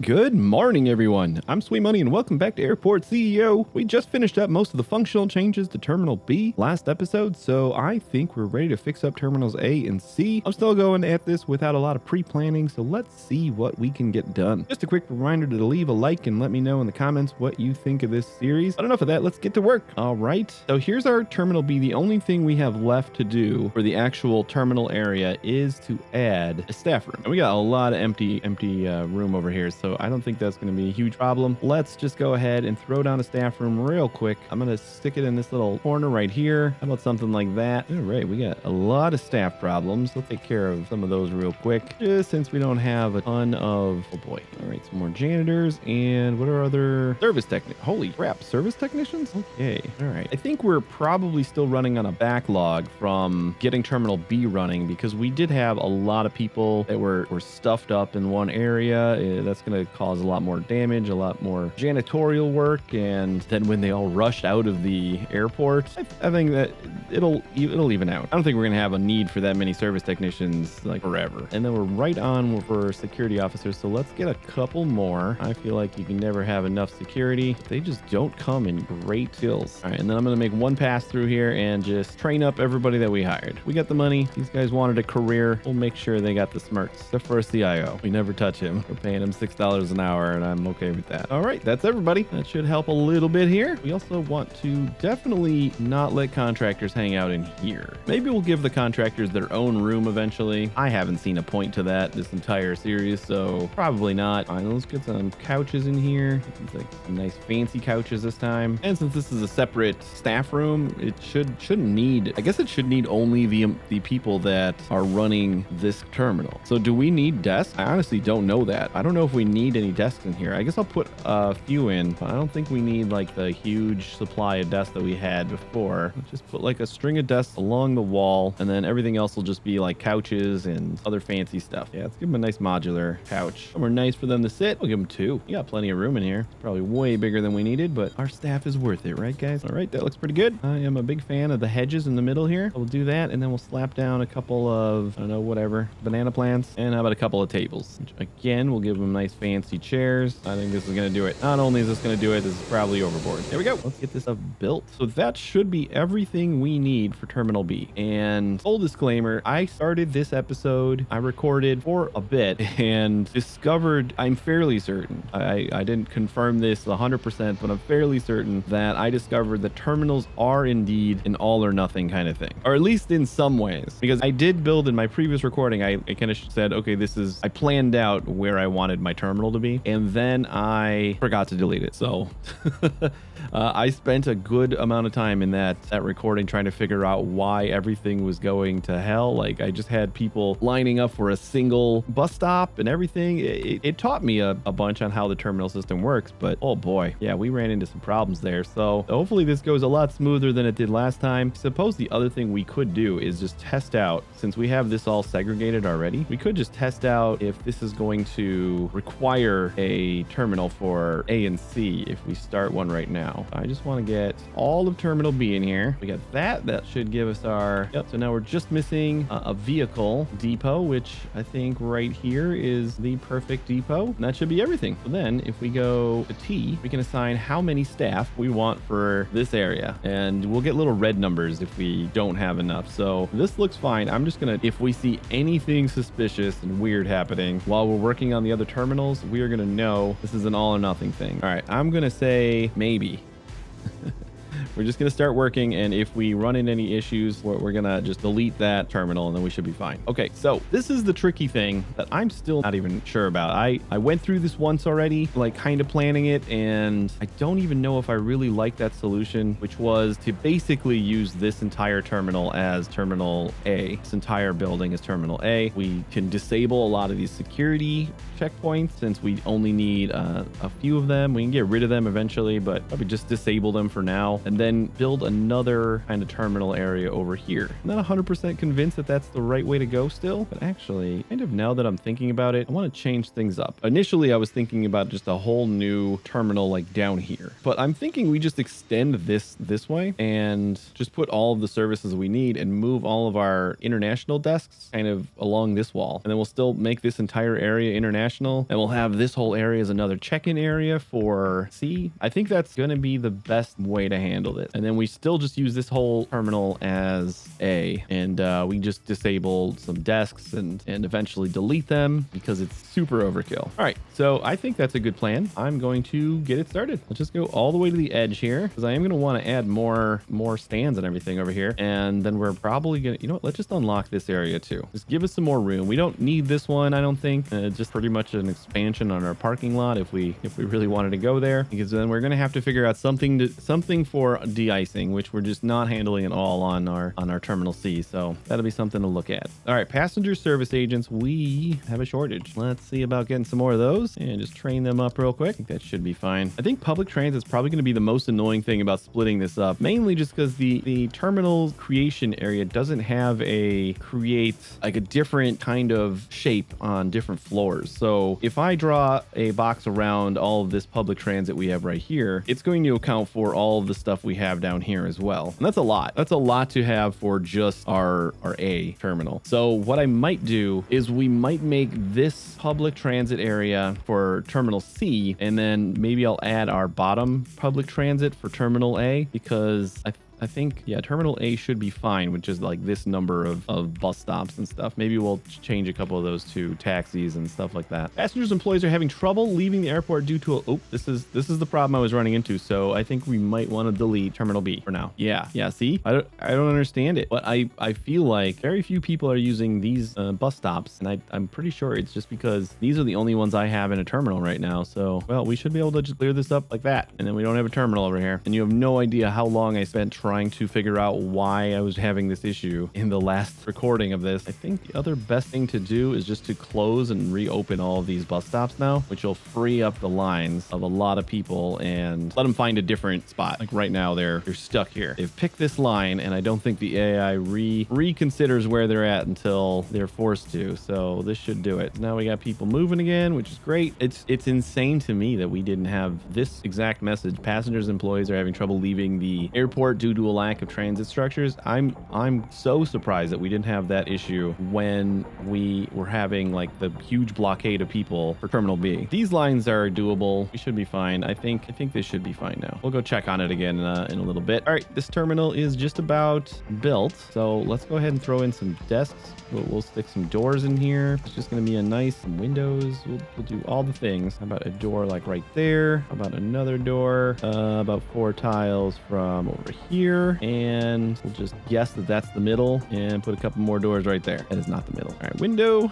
Good morning, everyone. I'm Sweet Money, and welcome back to Airport CEO. We just finished up most of the functional changes to Terminal B last episode, so I think we're ready to fix up Terminals A and C. I'm still going at this without a lot of pre-planning, so let's see what we can get done. Just a quick reminder to leave a like and let me know in the comments what you think of this series. But enough of that, let's get to work. All right, so here's our Terminal B. The only thing we have left to do for the actual terminal area is to add a staff room. And we got a lot of empty room over here, so I don't think that's going to be a huge problem. Let's just go ahead and throw down a staff room real quick. I'm going to stick it in this little corner right here. How about something like that? All right, we got a lot of staff problems. We'll take care of some of those real quick, just since we don't have a ton of... Oh boy. All right, some more janitors. And what are other service technicians? Holy crap, service technicians? Okay, all right. I think we're probably still running on a backlog from getting Terminal B running, because we did have a lot of people that were stuffed up in one area. That's going to cause a lot more damage, a lot more janitorial work, and then when they all rushed out of the airport, I think that it'll even out. I don't think we're gonna have a need for that many service technicians like forever. And then we're right on for security officers, so let's get a couple more. I feel like you can never have enough security. They just don't come in great fills. All right, and then I'm gonna make one pass through here and just train up everybody that we hired. We got the money. These guys wanted a career. We'll make sure they got the smarts. The first CIO. We never touch him. We're paying him $6 an hour, and I'm okay with that. All right, that's everybody. That should help a little bit here. We also want to definitely not let contractors hang out in here. Maybe we'll give the contractors their own room eventually. I haven't seen a point to that this entire series, so probably not. All right, let's get some couches in here. It's like some nice fancy couches this time. And since this is a separate staff room, it shouldn't need, I guess it should need only the people that are running this terminal. So do we need desks? I honestly don't know that. I don't know if we need any desks in here. I guess I'll put a few in, but I don't think we need like the huge supply of desks that we had before. Let's just put like a string of desks along the wall, and then everything else will just be like couches and other fancy stuff. Yeah, let's give them a nice modular couch. Somewhere nice for them to sit. We'll give them two. We got plenty of room in here. Probably way bigger than we needed, but our staff is worth it, right guys? All right, that looks pretty good. I am a big fan of the hedges in the middle here. So we'll do that, and then we'll slap down a couple of, I don't know, whatever, banana plants, and how about a couple of tables? Which, again, we'll give them nice fancy chairs. I think this is going to do it. Not only is this going to do it, this is probably overboard. There we go. Let's get this stuff built. So that should be everything we need for Terminal B. And full disclaimer, I started this episode, I recorded for a bit and discovered, I'm fairly certain, I didn't confirm this 100%, but I'm fairly certain that I discovered that terminals are indeed an all or nothing kind of thing, or at least in some ways, because I did build in my previous recording, I kind of said, okay, I planned out where I wanted my terminal to be, and then I forgot to delete it. So I spent a good amount of time in that recording trying to figure out why everything was going to hell. Like, I just had people lining up for a single bus stop and everything. It taught me a bunch on how the terminal system works, but oh boy, yeah, we ran into some problems there. So hopefully this goes a lot smoother than it did last time. Suppose the other thing we could do is just test out, since we have this all segregated already, we could just test out if this is going to require a terminal for A and C if we start one right now. I just want to get all of Terminal B in here. We got that. That should give us our... Yep, so now we're just missing a vehicle depot, which I think right here is the perfect depot. And that should be everything. So then if we go to T, we can assign how many staff we want for this area. And we'll get little red numbers if we don't have enough. So this looks fine. I'm just going to, if we see anything suspicious and weird happening while we're working on the other terminals, we are going to know this is an all or nothing thing. All right, I'm going to say maybe. We're just going to start working, and if we run into any issues, we're going to just delete that terminal, and then we should be fine. Okay, so this is the tricky thing that I'm still not even sure about. I went through this once already, like kind of planning it, and I don't even know if I really like that solution, which was to basically use this entire terminal as Terminal A. This entire building is Terminal A. We can disable a lot of these security checkpoints since we only need a few of them. We can get rid of them eventually, but probably just disable them for now. And then build another kind of terminal area over here. I'm not 100% convinced that that's the right way to go still, but actually, kind of now that I'm thinking about it, I want to change things up. Initially, I was thinking about just a whole new terminal like down here, but I'm thinking we just extend this way and just put all of the services we need and move all of our international desks kind of along this wall. And then we'll still make this entire area international, and we'll have this whole area as another check-in area for C. I think that's going to be the best way to handle this. And then we still just use this whole terminal as A, and we just disable some desks and eventually delete them because it's super overkill. All right, so I think that's a good plan. I'm going to get it started. Let's just go all the way to the edge here because I am going to want to add more stands and everything over here. And then we're probably going to, you know what, let's just unlock this area too. Just give us some more room. We don't need this one, I don't think. Just pretty much an expansion on our parking lot if we really wanted to go there, because then we're going to have to figure out something for de-icing, which we're just not handling at all on our terminal C. So that'll be something to look at. All right, passenger service agents, we have a shortage. Let's see about getting some more of those and just train them up real quick. I think that should be fine. I think public transit is probably going to be the most annoying thing about splitting this up, mainly just because the terminal creation area doesn't have create like a different kind of shape on different floors. So if I draw a box around all of this public transit we have right here, it's going to account for all of the stuff we have down here as well. And that's a lot. That's a lot to have for just our A terminal. So what I might do is we might make this public transit area for terminal C, and then maybe I'll add our bottom public transit for terminal A, because I think, yeah, terminal A should be fine with just like this number of bus stops and stuff. Maybe we'll change a couple of those to taxis and stuff like that. Passengers and employees are having trouble leaving the airport due to this is the problem I was running into. So I think we might want to delete terminal B for now. Yeah, see, I don't understand it, but I feel like very few people are using these bus stops, and I'm pretty sure it's just because these are the only ones I have in a terminal right now. So, well, we should be able to just clear this up like that, and then we don't have a terminal over here. And you have no idea how long I spent trying to figure out why I was having this issue in the last recording of this. I think the other best thing to do is just to close and reopen all of these bus stops now, which will free up the lines of a lot of people and let them find a different spot. Like right now, they're stuck here. They've picked this line, and I don't think the AI reconsiders where they're at until they're forced to. So this should do it. Now we got people moving again, which is great. It's insane to me that we didn't have this exact message. Passengers and employees are having trouble leaving the airport due to a lack of transit structures. I'm so surprised that we didn't have that issue when we were having like the huge blockade of people for terminal B. These lines are doable. We should be fine. I think this should be fine now. We'll go check on it again in a little bit. All right, this terminal is just about built, so let's go ahead and throw in some desks. We'll stick some doors in here. It's just going to be a nice some windows. We'll do all the things. How about a door like right there? How about another door? About 4 tiles from over here. And we'll just guess that that's the middle and put a couple more doors right there. That is not the middle. All right, window.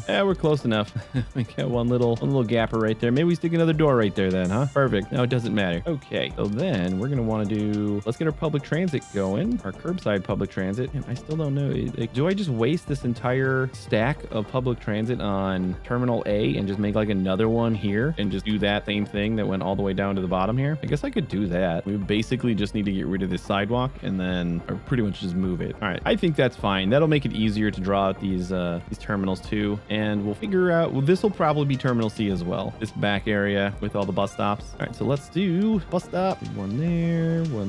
Yeah, we're close enough. We got one little gapper right there. Maybe we stick another door right there then, huh? Perfect. No, it doesn't matter. Okay, so then we're gonna want to let's get our public transit going, our curbside public transit. And I still don't know, like, do I just waste this entire stack of public transit on terminal A and just make like another one here and just do that same thing that went all the way down to the bottom here? I guess I could do that. We basically just need to get rid of this sidewalk and then pretty much just move it. All right, I think that's fine. That'll make it easier to draw out these terminals too, and we'll figure out, well, this will probably be terminal C as well, this back area with all the bus stops. All right, so let's do bus stop. One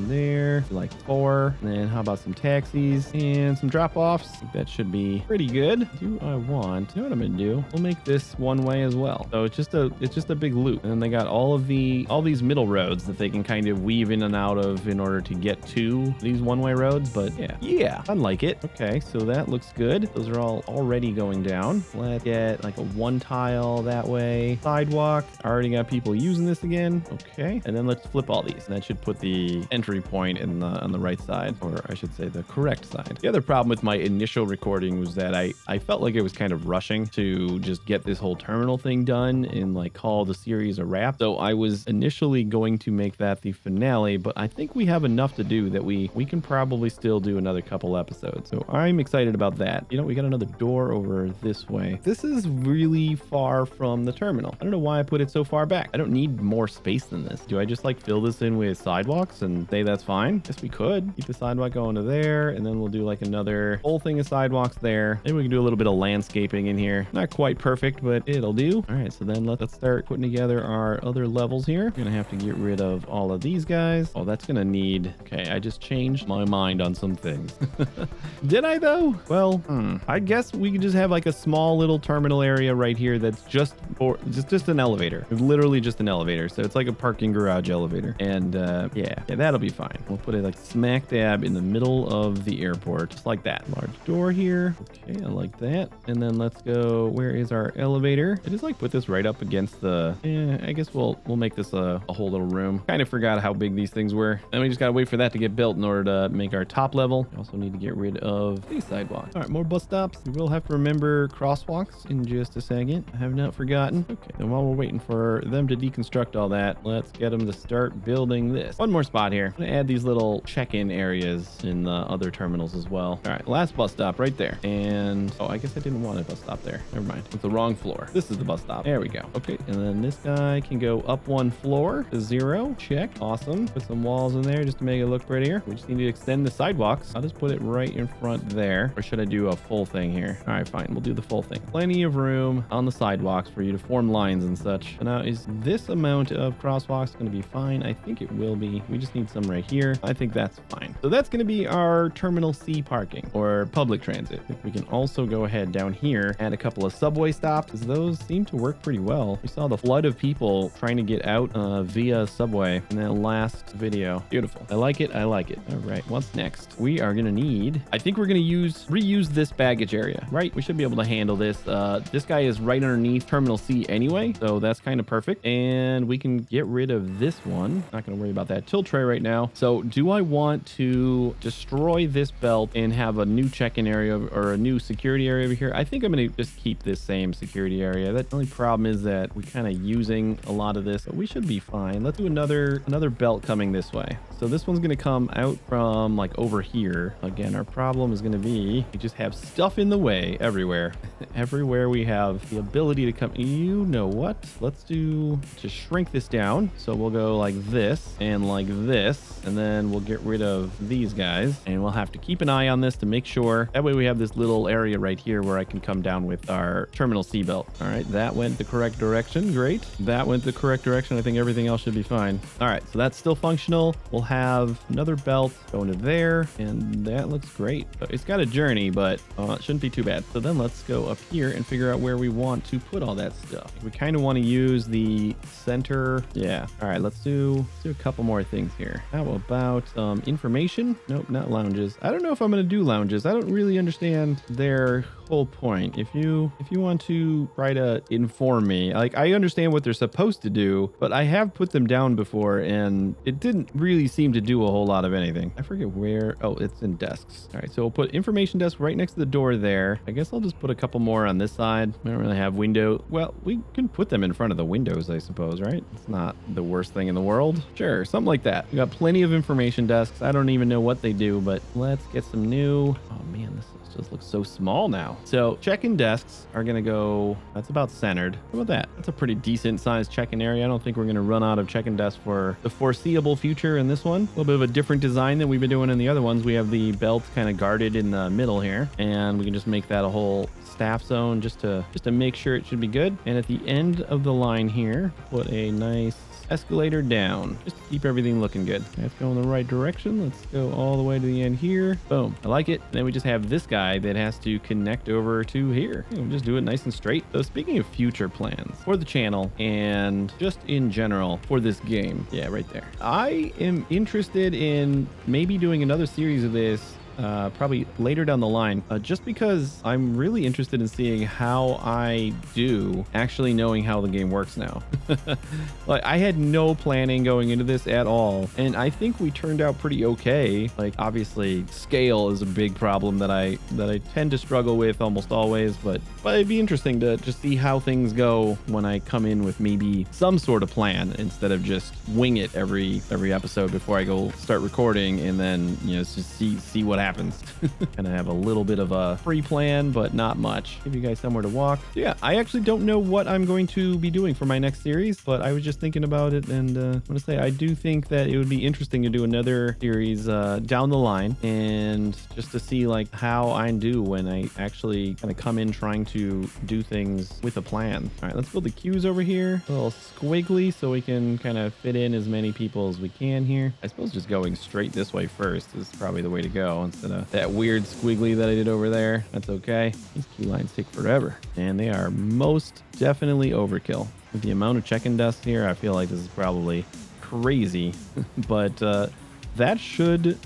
there, like 4. And then how about some taxis and some drop-offs? I think that should be pretty good. You know what I'm gonna do? We'll make this one way as well. So it's just a big loop, and then they got all these middle roads that they can kind of weave in and out of in order to get to these one-way roads. But yeah, I like it. Okay, so that looks good. Those are all already going down. Let's get like a 1 tile that way. Sidewalk. Already got people using this again. Okay, and then let's flip all these, and that should put the entry point on the right side, or I should say the correct side. The other problem with my initial recording was that I felt like it was kind of rushing to just get this whole terminal thing done and like call the series a wrap. So I was initially going to make that the finale, but I think we have enough enough to do that we can probably still do another couple episodes. So I'm excited about that. You know, we got another door over this way. This is really far from the terminal. I don't know why I put it so far back. I don't need more space than this. Do I just like fill this in with sidewalks and say that's fine? Guess we could keep the sidewalk going to there, and then we'll do like another whole thing of sidewalks there. Maybe we can do a little bit of landscaping in here. Not quite perfect, but it'll do. All right, so then let's start putting together our other levels here. We're gonna have to get rid of all of these guys. Oh, that's gonna need... Okay, I just changed my mind on some things. Did I though? Well, I guess we could just have like a small little terminal area right here that's just an elevator. It's literally just an elevator. So it's like a parking garage elevator. And yeah, that'll be fine. We'll put it like smack dab in the middle of the airport, just like that. Large door here. Okay, I like that. And then let's go, where is our elevator? I just like put this right up against the, I guess we'll make this a whole little room. Kind of forgot how big these things were. And we just gotta wait for that to get built in order to make our top level. We also need to get rid of these sidewalks. All right, more bus stops. We will have to remember crosswalks in just a second. I have not forgotten. Okay, then while we're waiting for them to deconstruct all that, let's get them to start building this. One more spot here. I'm gonna add these little check-in areas in the other terminals as well. All right, last bus stop right there. And, oh, I guess I didn't want a bus stop there. Never mind. It's the wrong floor. This is the bus stop. There we go. Okay, and then this guy can go up one floor to 0. Check. Awesome. Put some walls in there just to make it look prettier. We just need to extend the sidewalks. I'll just put it right in front there. Or should I do a full thing here? All right, fine. We'll do the full thing. Plenty of room on the sidewalks for you to form lines and such. So now, is this amount of crosswalks going to be fine? I think it will be. We just need some right here. I think that's fine. So that's going to be our Terminal C parking or public transit. I think we can also go ahead down here, add a couple of subway stops, because those seem to work pretty well. We saw the flood of people trying to get out via subway in that last video. Beautiful. I like it. I like it. All right. What's next? We are going to need, I think we're going to reuse this baggage area, right? We should be able to handle this. This guy is right underneath Terminal C anyway, so that's kind of perfect. And we can get rid of this one. Not going to worry about that tilt tray right now. So do I want to destroy this belt and have a new check-in area or a new security area over here? I think I'm going to just keep this same security area. The only problem is that we're kind of using a lot of this, but we should be fine. Let's do another belt coming this way. So this one's going to come out from like over here. Again, our problem is going to be we just have stuff in the way everywhere. Everywhere we have the ability to come. You know what? Let's just shrink this down. So we'll go like this and like this, and then we'll get rid of these guys, and we'll have to keep an eye on this to make sure. That way we have this little area right here where I can come down with our Terminal C belt. All right, that went the correct direction. Great. That went the correct direction. I think everything else should be fine. All right, so that's still functional. We'll have another belt going to there, and that looks great. It's got a journey, but it shouldn't be too bad. So then let's go up here and figure out where we want to put all that stuff. We kind of want to use the center. Yeah. All right, let's do a couple more things here. How about information? Nope, not lounges. I don't know if I'm going to do lounges. I don't really understand their whole point. If you want to try to inform me, like, I understand what they're supposed to do, but I have put them down before and it didn't really seem to do a whole lot of anything. I forget where. Oh, it's in desks. All right, so we'll put information desk right next to the door there. I guess I'll just put a couple more on this side. I don't really have window. Well, we can put them in front of the windows, I suppose, right? It's not the worst thing in the world. Sure, something like that. We got plenty of information desks. I don't even know what they do, but let's get some new. Oh man, this just looks so small now. So check-in desks are gonna go, that's about centered. How about that? That's a pretty decent sized check-in area. I don't think we're gonna run out of check-in desks for the foreseeable future in this one. A little bit of a different design than we've been doing in the other ones. We have the belts kind of guarded in the middle here, and we can just make that a whole staff zone just to make sure it should be good. And at the end of the line here, put a nice escalator down just to keep everything looking good. Let's go in the right direction. Let's go all the way to the end here. Boom. I like it. Then we just have this guy that has to connect over to here. We'll just do it nice and straight. So speaking of future plans for the channel and just in general for this game, yeah, right there, I am interested in maybe doing another series of this probably later down the line, just because I'm really interested in seeing how I do actually knowing how the game works now. Like, I had no planning going into this at all, and I think we turned out pretty okay. Like, obviously scale is a big problem that I tend to struggle with almost always, but it'd be interesting to just see how things go when I come in with maybe some sort of plan instead of just wing it every episode before I go start recording, and then, you know, just see what happens. Kind of have a little bit of a pre-plan, but not much. Give you guys somewhere to walk. So yeah, I actually don't know what I'm going to be doing for my next series, but I was just thinking about it, and I want to say I do think that it would be interesting to do another series down the line, and just to see like how I do when I actually kind of come in trying to do things with a plan. All right, let's build the queues over here, a little squiggly, so we can kind of fit in as many people as we can here. I suppose just going straight this way first is probably the way to go instead of that weird squiggly that I did over there. That's okay. These queue lines take forever, and they are most definitely overkill. With the amount of check-in desks here, I feel like this is probably crazy, but that should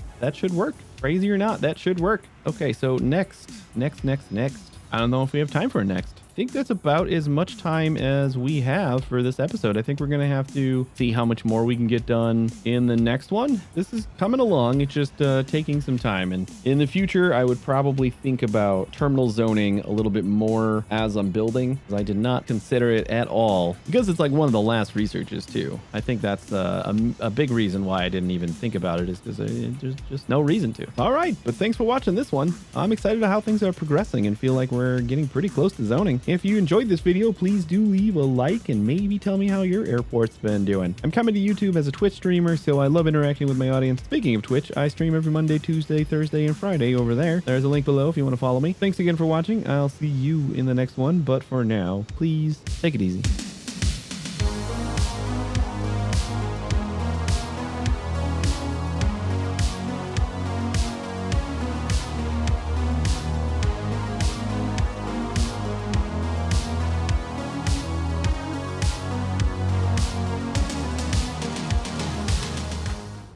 work. Crazy or not, that should work. Okay, so next. I don't know if we have time for a next. I think that's about as much time as we have for this episode. I think we're going to have to see how much more we can get done in the next one. This is coming along. It's just taking some time. And in the future, I would probably think about terminal zoning a little bit more as I'm building, because I did not consider it at all, because it's like one of the last researches too. I think that's a big reason why I didn't even think about it, is because there's just no reason to. All right, but thanks for watching this one. I'm excited about how things are progressing and feel like we're getting pretty close to zoning. If you enjoyed this video, please do leave a like and maybe tell me how your airport's been doing. I'm coming to YouTube as a Twitch streamer, so I love interacting with my audience. Speaking of Twitch, I stream every Monday, Tuesday, Thursday, and Friday over there. There's a link below if you want to follow me. Thanks again for watching. I'll see you in the next one, but for now, please take it easy.